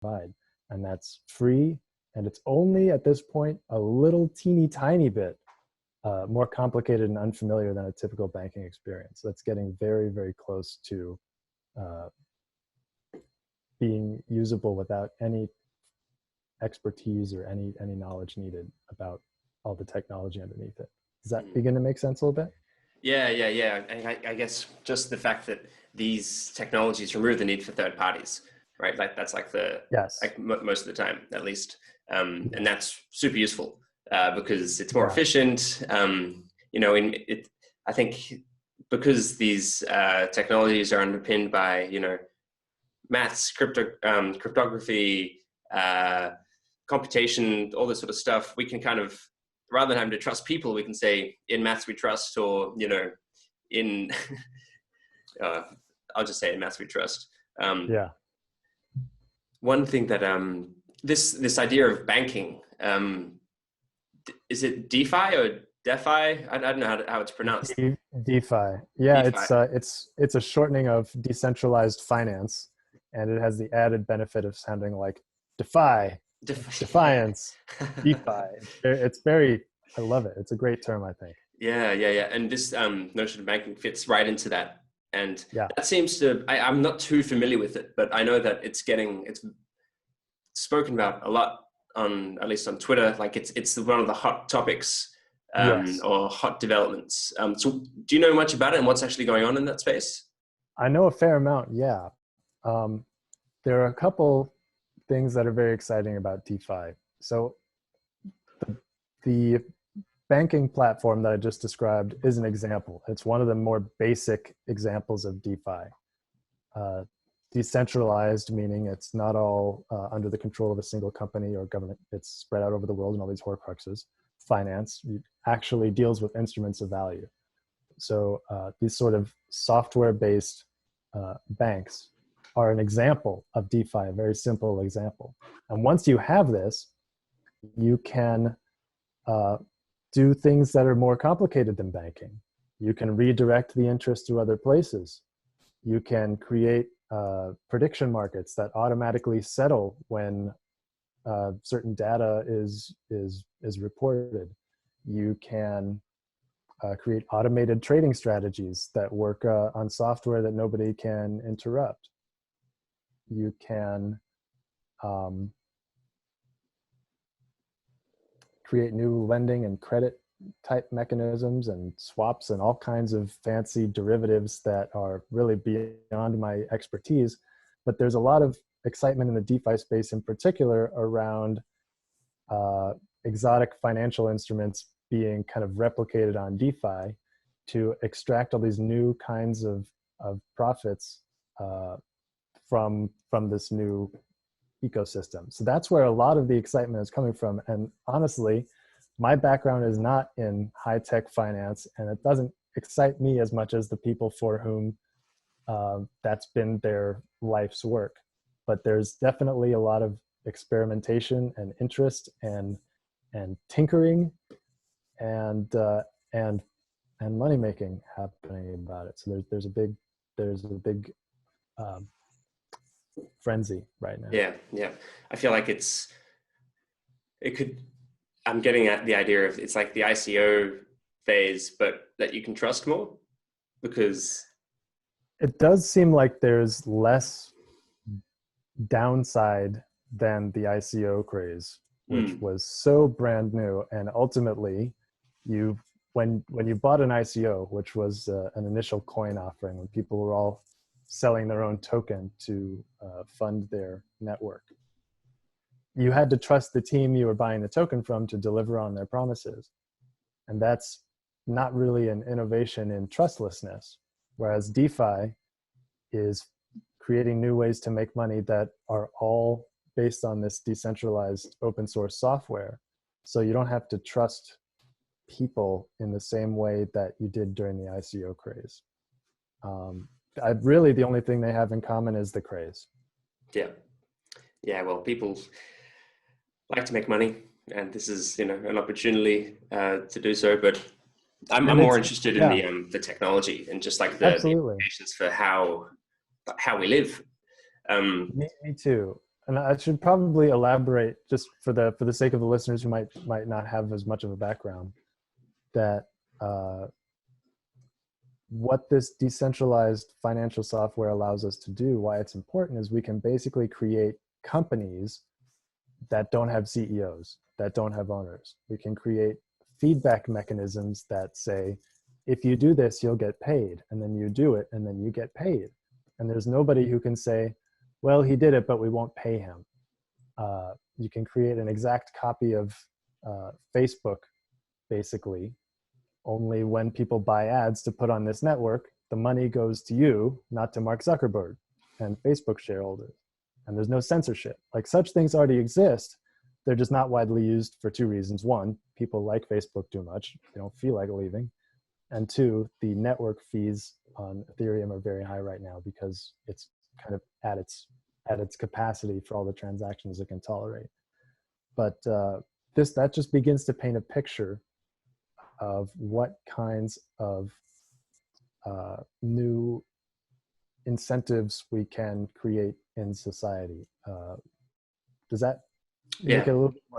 provide. And that's free. And it's only at this point a little teeny tiny bit more complicated and unfamiliar than a typical banking experience. That's getting very, very close to being usable without any expertise or any knowledge needed about all the technology underneath it. Does that begin to make sense a little bit? Yeah. And I guess just the fact that these technologies remove the need for third parties, right? Like that's like Yes. most of the time, at least. And that's super useful because it's more Yeah. efficient. I think because these technologies are underpinned by, maths, cryptography, computation, all this sort of stuff, we can kind of, rather than having to trust people, we can say in maths we trust, or, in, I'll just say in maths we trust. Yeah. One thing that, this idea of banking, is it DeFi or DeFi? I don't know how it's pronounced. DeFi. Yeah, DeFi. It's a shortening of decentralized finance, and it has the added benefit of sounding like defy, defiance, DeFi. It's very, I love it. It's a great term, I think. Yeah. And this notion of banking fits right into that. And yeah, that seems to, I'm not too familiar with it, but I know that it's spoken about a lot on, at least on Twitter. Like it's one of the hot topics yes. or hot developments. So do you know much about it and what's actually going on in that space? I know a fair amount, yeah. There are a couple things that are very exciting about DeFi. So the banking platform that I just described is an example. It's one of the more basic examples of DeFi. Decentralized, meaning it's not all under the control of a single company or government. It's spread out over the world and all these horcruxes. Finance actually deals with instruments of value. So these sort of software-based banks are an example of DeFi, a very simple example. And once you have this, you can do things that are more complicated than banking. You can redirect the interest to other places. You can create prediction markets that automatically settle when certain data is reported. You can create automated trading strategies that work on software that nobody can interrupt. You can create new lending and credit type mechanisms and swaps and all kinds of fancy derivatives that are really beyond my expertise. But there's a lot of excitement in the DeFi space in particular around exotic financial instruments being kind of replicated on DeFi to extract all these new kinds of profits from this new ecosystem. So that's where a lot of the excitement is coming from. And honestly, my background is not in high-tech finance, and it doesn't excite me as much as the people for whom that's been their life's work. But there's definitely a lot of experimentation and interest and tinkering and money making happening about it. So there's a big frenzy right now. Yeah. I feel like I'm getting at the idea of it's like the ICO phase, but that you can trust more, because it does seem like there's less downside than the ICO craze, which was so brand new. And ultimately, when you bought an ICO, which was an initial coin offering, when people were all selling their own token to fund their network, you had to trust the team you were buying the token from to deliver on their promises. And that's not really an innovation in trustlessness. Whereas DeFi is creating new ways to make money that are all based on this decentralized open source software. So you don't have to trust people in the same way that you did during the ICO craze. Really, the only thing they have in common is the craze. Yeah. Well, people like to make money, and this is an opportunity to do so. But I'm more interested in the technology and just like the implications for how we live. Me too. And I should probably elaborate, just for the sake of the listeners who might not have as much of a background, that what this decentralized financial software allows us to do, why it's important, is we can basically create companies that don't have CEOs, that don't have owners. We can create feedback mechanisms that say, if you do this, you'll get paid. And then you do it, and then you get paid. And there's nobody who can say, well, he did it, but we won't pay him. You can create an exact copy of Facebook, basically. Only when people buy ads to put on this network, the money goes to you, not to Mark Zuckerberg and Facebook shareholders. And there's no censorship. Like, such things already exist. They're just not widely used for two reasons. One, people like Facebook too much. They don't feel like leaving. And two, the network fees on Ethereum are very high right now because it's kind of at its capacity for all the transactions it can tolerate. But that just begins to paint a picture of what kinds of new incentives we can create in society. Does that make it a little bit more